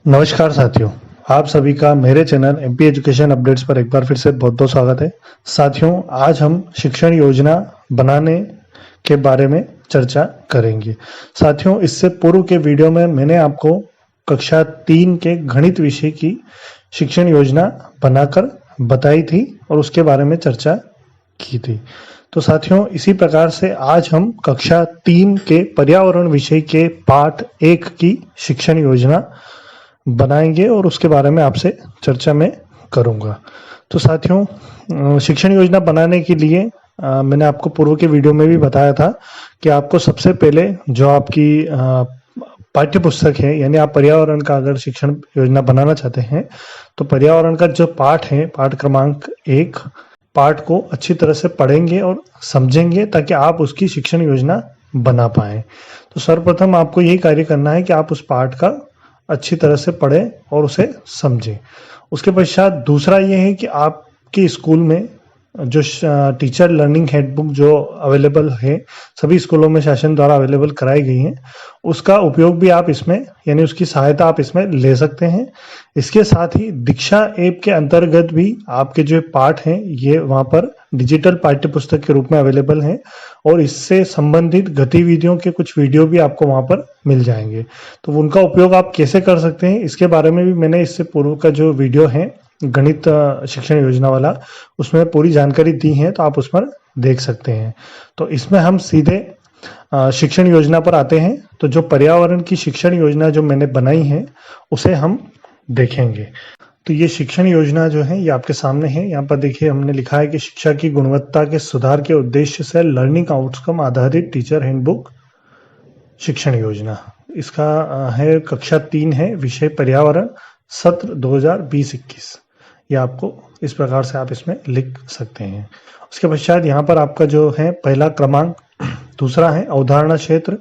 नमस्कार साथियों, आप सभी का मेरे चैनल एमपी एजुकेशन अपडेट्स पर एक बार फिर से बहुत बहुत स्वागत है। साथियों, आज हम शिक्षण योजना बनाने के बारे में चर्चा करेंगे। साथियों, इससे पूर्व के वीडियो में मैंने आपको कक्षा 3 के गणित विषय की शिक्षण योजना बनाकर बताई थी और उसके बारे में चर्चा की थी। तो साथियों, इसी प्रकार से आज हम कक्षा 3 के पर्यावरण विषय के पाठ 1 की शिक्षण योजना बनाएंगे और उसके बारे में आपसे चर्चा में करूंगा। तो साथियों, शिक्षण योजना बनाने के लिए मैंने आपको पूर्व के वीडियो में भी बताया था कि आपको सबसे पहले जो आपकी पाठ्य पुस्तक है, यानी आप पर्यावरण का अगर शिक्षण योजना बनाना चाहते हैं तो पर्यावरण का जो पाठ है, पाठ क्रमांक 1 पाठ को अच्छी तरह से पढ़ेंगे और समझेंगे ताकि आप उसकी शिक्षण योजना बना पाए। तो सर्वप्रथम आपको यही कार्य करना है कि आप उस पाठ का अच्छी तरह से पढ़ें और उसे समझें। उसके पश्चात दूसरा ये है कि आपके स्कूल में जो टीचर लर्निंग हैंडबुक जो अवेलेबल है, सभी स्कूलों में शासन द्वारा अवेलेबल कराई गई है, उसका उपयोग भी आप इसमें, यानी उसकी सहायता आप इसमें ले सकते हैं। इसके साथ ही दीक्षा ऐप के अंतर्गत भी आपके जो पाठ हैं ये वहाँ पर डिजिटल पाठ्य पुस्तक के रूप में अवेलेबल हैं और इससे संबंधित गतिविधियों के कुछ वीडियो भी आपको वहाँ पर मिल जाएंगे। तो उनका उपयोग आप कैसे कर सकते हैं, इसके बारे में भी मैंने इससे पूर्व का जो वीडियो है गणित शिक्षण योजना वाला, उसमें पूरी जानकारी दी है, तो आप उस पर देख सकते हैं। तो इसमें हम सीधे शिक्षण योजना पर आते हैं। तो जो पर्यावरण की शिक्षण योजना जो मैंने बनाई है उसे हम देखेंगे। तो ये शिक्षण योजना जो है ये आपके सामने है। यहाँ पर देखिए हमने लिखा है कि शिक्षा की गुणवत्ता के सुधार के उद्देश्य से लर्निंग आउटकम आधारित टीचर हैंडबुक शिक्षण योजना। इसका है कक्षा 3 है, विषय पर्यावरण, सत्र 2020-21। ये आपको इस प्रकार से आप इसमें लिख सकते हैं। उसके पश्चात यहाँ पर आपका जो है पहला क्रमांक, दूसरा है अवधारणा क्षेत्र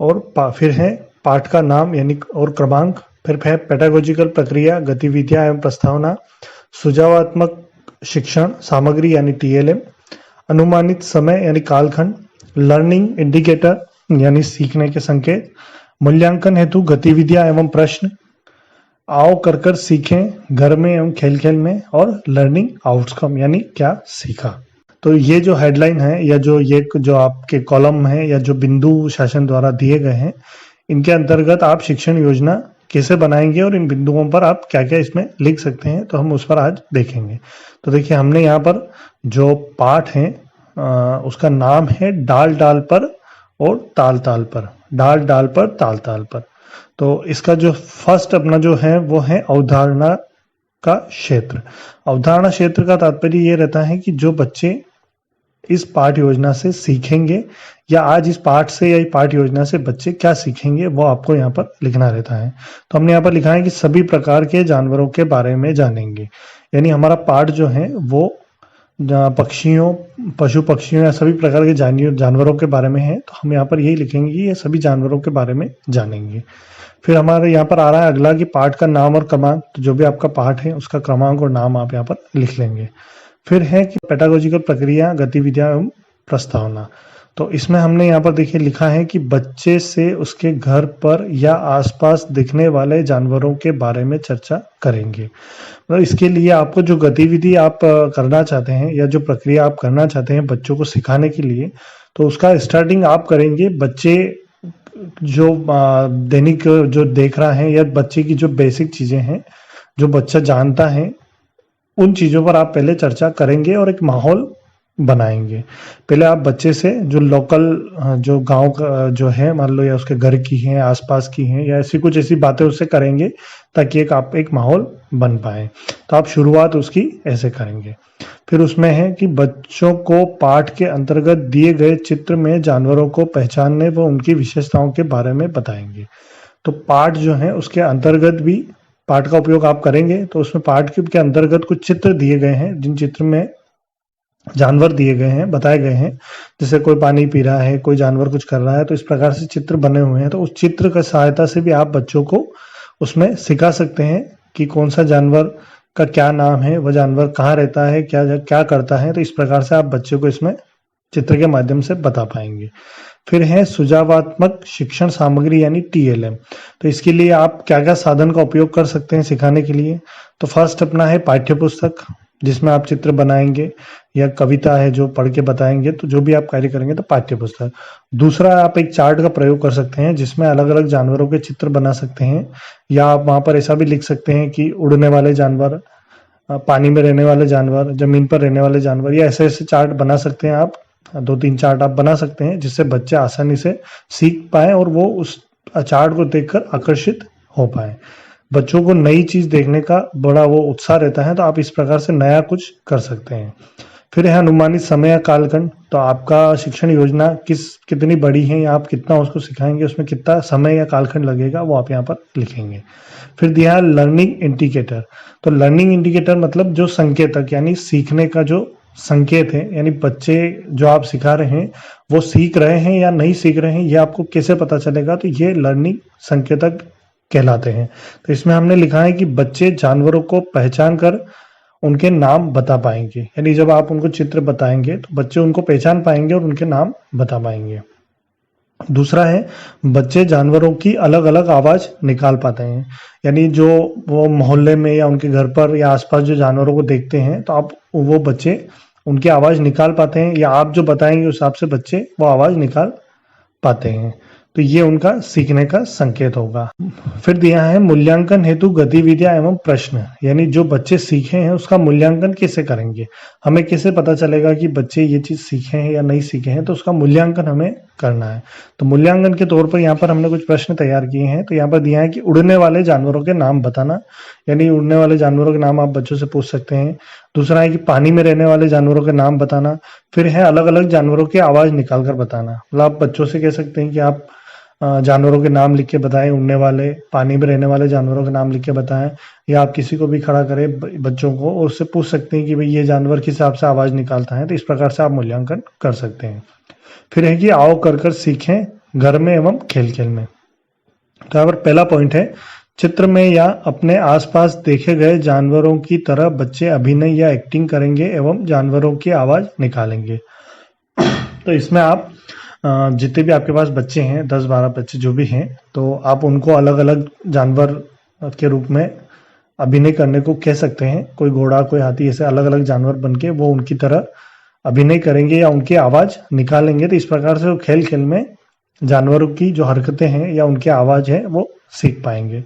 और फिर है पाठ का नाम यानी और क्रमांक, फिर है पेडागोजिकल प्रक्रिया, गतिविधियां एवं प्रस्तावना, सुझावात्मक शिक्षण सामग्री यानी टीएलएम, अनुमानित समय यानी कालखंड, लर्निंग इंडिकेटर यानी सीखने के संकेत, मूल्यांकन हेतु गतिविधियां एवं प्रश्न, आओ कर कर सीखें घर में एवं खेल खेल में, और लर्निंग आउटकम यानी क्या सीखा। तो ये जो हेडलाइन है या जो आपके कॉलम है या जो बिंदु शासन द्वारा दिए गए हैं, इनके अंतर्गत आप शिक्षण योजना कैसे बनाएंगे और इन बिंदुओं पर आप क्या क्या इसमें लिख सकते हैं, तो हम उस पर आज देखेंगे। तो देखिए हमने यहाँ पर जो पाठ है उसका नाम है डाल डाल पर और ताल ताल पर, डाल डाल पर ताल ताल पर। तो इसका जो फर्स्ट अपना जो है वो है अवधारणा का क्षेत्र। अवधारणा क्षेत्र का तात्पर्य ये रहता है कि जो बच्चे इस पाठ योजना से सीखेंगे या आज इस पाठ से या इस पाठ योजना से बच्चे क्या सीखेंगे वो आपको यहाँ पर लिखना रहता है। तो हमने यहाँ पर लिखा है कि सभी प्रकार के जानवरों के बारे में जानेंगे, यानी हमारा पाठ जो है वो पक्षियों, पशु पक्षियों या सभी प्रकार के जानवरों के बारे में है। तो हम यहाँ पर यही लिखेंगे कि ये सभी जानवरों के बारे में जानेंगे। फिर हमारे यहाँ पर आ रहा है अगला कि पाठ का नाम और क्रमांक, तो जो भी आपका पाठ है उसका क्रमांक और नाम आप यहाँ पर लिख लेंगे। फिर है कि पेडागोजिकल प्रक्रिया, गतिविधियां एवं प्रस्तावना। तो इसमें हमने यहाँ पर देखिए लिखा है कि बच्चे से उसके घर पर या आसपास दिखने वाले जानवरों के बारे में चर्चा करेंगे। मतलब इसके लिए आपको जो गतिविधि आप करना चाहते हैं या जो प्रक्रिया आप करना चाहते हैं बच्चों को सिखाने के लिए, तो उसका स्टार्टिंग आप करेंगे बच्चे जो दैनिक जो देख रहा है या बच्चे की जो बेसिक चीजें हैं जो बच्चा जानता है, उन चीजों पर आप पहले चर्चा करेंगे और एक माहौल बनाएंगे। पहले आप बच्चे से जो लोकल जो गांव का जो है, मान लो या उसके घर की है, आसपास की है, या ऐसी कुछ ऐसी बातें उससे करेंगे ताकि आप एक माहौल बन पाए। तो आप शुरुआत उसकी ऐसे करेंगे। फिर उसमें है कि बच्चों को पाठ के अंतर्गत दिए गए चित्र में जानवरों को पहचानने व उनकी विशेषताओं के बारे में बताएंगे। तो पाठ जो है उसके अंतर्गत भी पाठ का उपयोग आप करेंगे। तो उसमें पाठ के अंतर्गत कुछ चित्र दिए गए हैं, जिन चित्र में जानवर दिए गए हैं, बताए गए हैं, जैसे कोई पानी पी रहा है, कोई जानवर कुछ कर रहा है, तो इस प्रकार से चित्र बने हुए हैं। तो उस चित्र की सहायता से भी आप बच्चों को उसमें सिखा सकते हैं कि कौन सा जानवर का क्या नाम है, वह जानवर कहाँ रहता है, क्या क्या करता है। तो इस प्रकार से आप बच्चों को इसमें चित्र के माध्यम से बता पाएंगे। फिर है सुझावात्मक शिक्षण सामग्री यानी TLM। तो इसके लिए आप क्या क्या साधन का उपयोग कर सकते हैं सिखाने के लिए। तो फर्स्ट अपना है पाठ्य पुस्तक, जिसमें आप चित्र बनाएंगे या कविता है जो पढ़ के बताएंगे, तो जो भी आप कार्य करेंगे तो पाठ्य पुस्तक। दूसरा, आप एक चार्ट का प्रयोग कर सकते हैं जिसमें अलग अलग जानवरों के चित्र बना सकते हैं, या आप वहां पर ऐसा भी लिख सकते हैं कि उड़ने वाले जानवर, पानी में रहने वाले जानवर, जमीन पर रहने वाले जानवर, या ऐसे ऐसे चार्ट बना सकते हैं आप। 2-3 चार्ट आप बना सकते हैं जिससे बच्चे आसानी से सीख पाए और वो उस चार्ट को देखकर आकर्षित हो पाए। बच्चों को नई चीज देखने का बड़ा वो उत्साह रहता है, तो आप इस प्रकार से नया कुछ कर सकते हैं। फिर है अनुमानित समय या कालखंड। तो आपका शिक्षण योजना कितनी बड़ी है या आप कितना उसको सिखाएंगे, उसमें कितना समय या कालखंड लगेगा, वो आप यहाँ पर लिखेंगे। फिर दिया है लर्निंग इंडिकेटर। तो लर्निंग इंडिकेटर मतलब जो संकेतक यानी सीखने का जो संकेत है, यानी बच्चे जो आप सिखा रहे हैं वो सीख रहे हैं या नहीं सीख रहे हैं, ये आपको कैसे पता चलेगा, तो ये लर्निंग संकेतक कहलाते हैं। तो इसमें हमने लिखा है कि बच्चे जानवरों को पहचान कर उनके नाम बता पाएंगे, यानी जब आप उनको चित्र बताएंगे तो बच्चे उनको पहचान पाएंगे और उनके नाम बता पाएंगे। दूसरा है बच्चे जानवरों की अलग अलग आवाज निकाल पाते हैं, यानी जो वो मोहल्ले में या उनके घर पर या आसपास जो जानवरों को देखते हैं तो आप वो बच्चे उनकी आवाज निकाल पाते हैं, या आप जो बताएंगे उस हिसाब से बच्चे वो आवाज निकाल पाते हैं। तो ये उनका सीखने का संकेत होगा। फिर दिया है मूल्यांकन हेतु गतिविधियां एवं प्रश्न, यानी जो बच्चे सीखे हैं उसका मूल्यांकन कैसे करेंगे, हमें कैसे पता चलेगा कि बच्चे ये चीज सीखे हैं या नहीं सीखे हैं, तो उसका मूल्यांकन हमें करना है। तो मूल्यांकन के तौर पर यहाँ पर हमने कुछ प्रश्न तैयार किए हैं। तो यहाँ पर दिया है कि उड़ने वाले जानवरों के नाम बताना, यानी उड़ने वाले जानवरों के नाम आप बच्चों से पूछ सकते हैं। दूसरा है कि पानी में रहने वाले जानवरों के नाम बताना। फिर है अलग अलग जानवरों की आवाज निकाल कर बताना, मतलब आप बच्चों से कह सकते हैं कि आप जानवरों के नाम लिख के बताएं, उड़ने वाले, पानी में रहने वाले जानवरों के नाम लिख के बताएं, या आप किसी को भी खड़ा करें बच्चों को और उससे पूछ सकते हैं कि भाई ये जानवर किस हिसाब से आवाज निकालता है। तो इस प्रकार से आप मूल्यांकन कर सकते हैं। फिर है कि आओ कर कर सीखें घर में एवं खेल खेल में। तो यहाँ पर पहला पॉइंट है, चित्र में या अपने आसपास देखे गए जानवरों की तरह बच्चे अभिनय या एक्टिंग करेंगे एवं जानवरों की आवाज निकालेंगे। तो इसमें आप जितने भी आपके पास बच्चे हैं, 10-12 बच्चे जो भी हैं, तो आप उनको अलग अलग जानवर के रूप में अभिनय करने को कह सकते हैं। कोई घोड़ा, कोई हाथी, ऐसे अलग अलग जानवर बन के वो उनकी तरह अभिनय करेंगे या उनकी आवाज निकालेंगे। तो इस प्रकार से वो खेल खेल में जानवरों की जो हरकतें हैं या उनकी आवाज है वो सीख पाएंगे।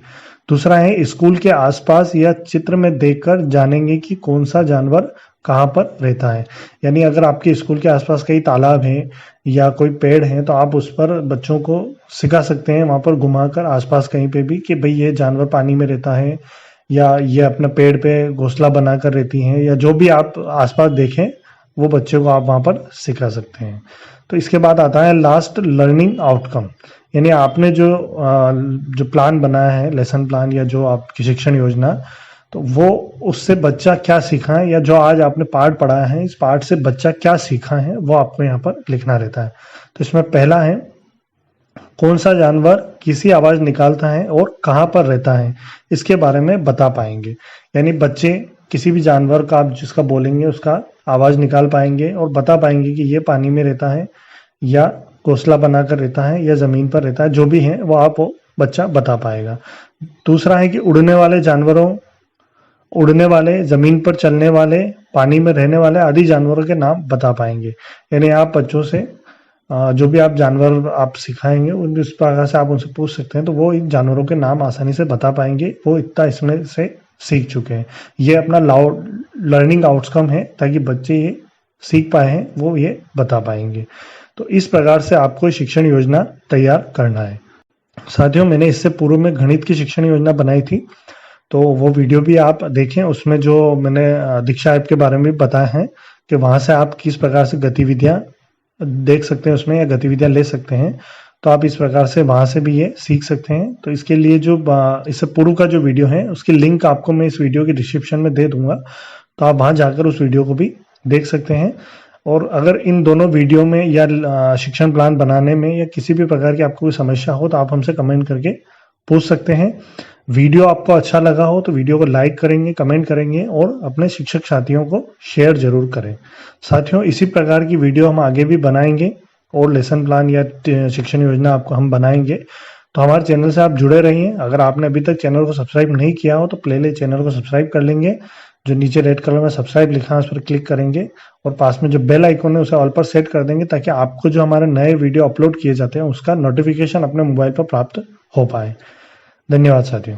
दूसरा है स्कूल के आसपास या चित्र में देखकर जानेंगे कि कौन सा जानवर कहाँ पर रहता है, यानी अगर आपके स्कूल के आसपास कई तालाब हैं या कोई पेड़ है तो आप उस पर बच्चों को सिखा सकते हैं, वहां पर घुमाकर आसपास कहीं पे भी कि भाई ये जानवर पानी में रहता है या ये अपने पेड़ पे घोंसला बनाकर रहती हैं, या जो भी आप आसपास देखें वो बच्चे को आप वहां पर सिखा सकते हैं। तो इसके बाद आता है लास्ट लर्निंग आउटकम, यानी आपने जो प्लान बनाया है, लेसन प्लान या जो आपकी शिक्षण योजना, तो वो उससे बच्चा क्या सीखा है, या जो आज आपने पाठ पढ़ा है इस पाठ से बच्चा क्या सीखा है वो आपको यहाँ पर लिखना रहता है। तो इसमें पहला है कौन सा जानवर किसी आवाज निकालता है और कहाँ पर रहता है, इसके बारे में बता पाएंगे, यानी बच्चे किसी भी जानवर का आप जिसका बोलेंगे उसका आवाज निकाल पाएंगे और बता पाएंगे कि ये पानी में रहता है या घोंसला बनाकर रहता है या जमीन पर रहता है, जो भी है वो आप बच्चा बता पाएगा। दूसरा है कि उड़ने वाले जानवरों, उड़ने वाले, जमीन पर चलने वाले, पानी में रहने वाले आदि जानवरों के नाम बता पाएंगे, यानी आप बच्चों से जो भी आप जानवर आप सिखाएंगे उस प्रकार से आप उनसे पूछ सकते हैं, तो वो इन जानवरों के नाम आसानी से बता पाएंगे, वो इतना इसमें से सीख चुके हैं। ये अपना लर्निंग आउटकम है, ताकि बच्चे ये सीख पाए हैं वो ये बता पाएंगे। तो इस प्रकार से आपको शिक्षण योजना तैयार करना है। साथियों, मैंने इससे पूर्व में गणित की शिक्षण योजना बनाई थी, तो वो वीडियो भी आप देखें, उसमें जो मैंने दीक्षा ऐप के बारे में बताया है कि वहां से आप किस प्रकार से गतिविधियां देख सकते हैं उसमें या गतिविधियां ले सकते हैं, तो आप इस प्रकार से वहां से भी ये सीख सकते हैं। तो इसके लिए जो इससे पूर्व का जो वीडियो है उसकी लिंक आपको मैं इस वीडियो के डिस्क्रिप्शन में दे दूंगा, तो आप वहां जाकर उस वीडियो को भी देख सकते हैं। और अगर इन दोनों वीडियो में या शिक्षण प्लान बनाने में या किसी भी प्रकार की आपको कोई समस्या हो तो आप हमसे कमेंट करके पूछ सकते हैं। वीडियो आपको अच्छा लगा हो तो वीडियो को लाइक करेंगे, कमेंट करेंगे और अपने शिक्षक साथियों को शेयर जरूर करें। साथियों, इसी प्रकार की वीडियो हम आगे भी बनाएंगे। और लेसन प्लान या शिक्षण योजना आपको हम बनाएंगे। तो हमारे चैनल से आप जुड़े रहिए। अगर आपने अभी तक चैनल को सब्सक्राइब नहीं किया हो तो प्ले चैनल को सब्सक्राइब कर लेंगे। जो नीचे रेड कलर में सब्सक्राइब लिखा है उस पर क्लिक करेंगे और पास में जो बेल आइकन है उसे ऑल पर सेट कर देंगे, ताकि आपको जो हमारे नए वीडियो अपलोड किए जाते हैं उसका नोटिफिकेशन अपने मोबाइल पर प्राप्त हो पाए। धन्यवाद साथियों।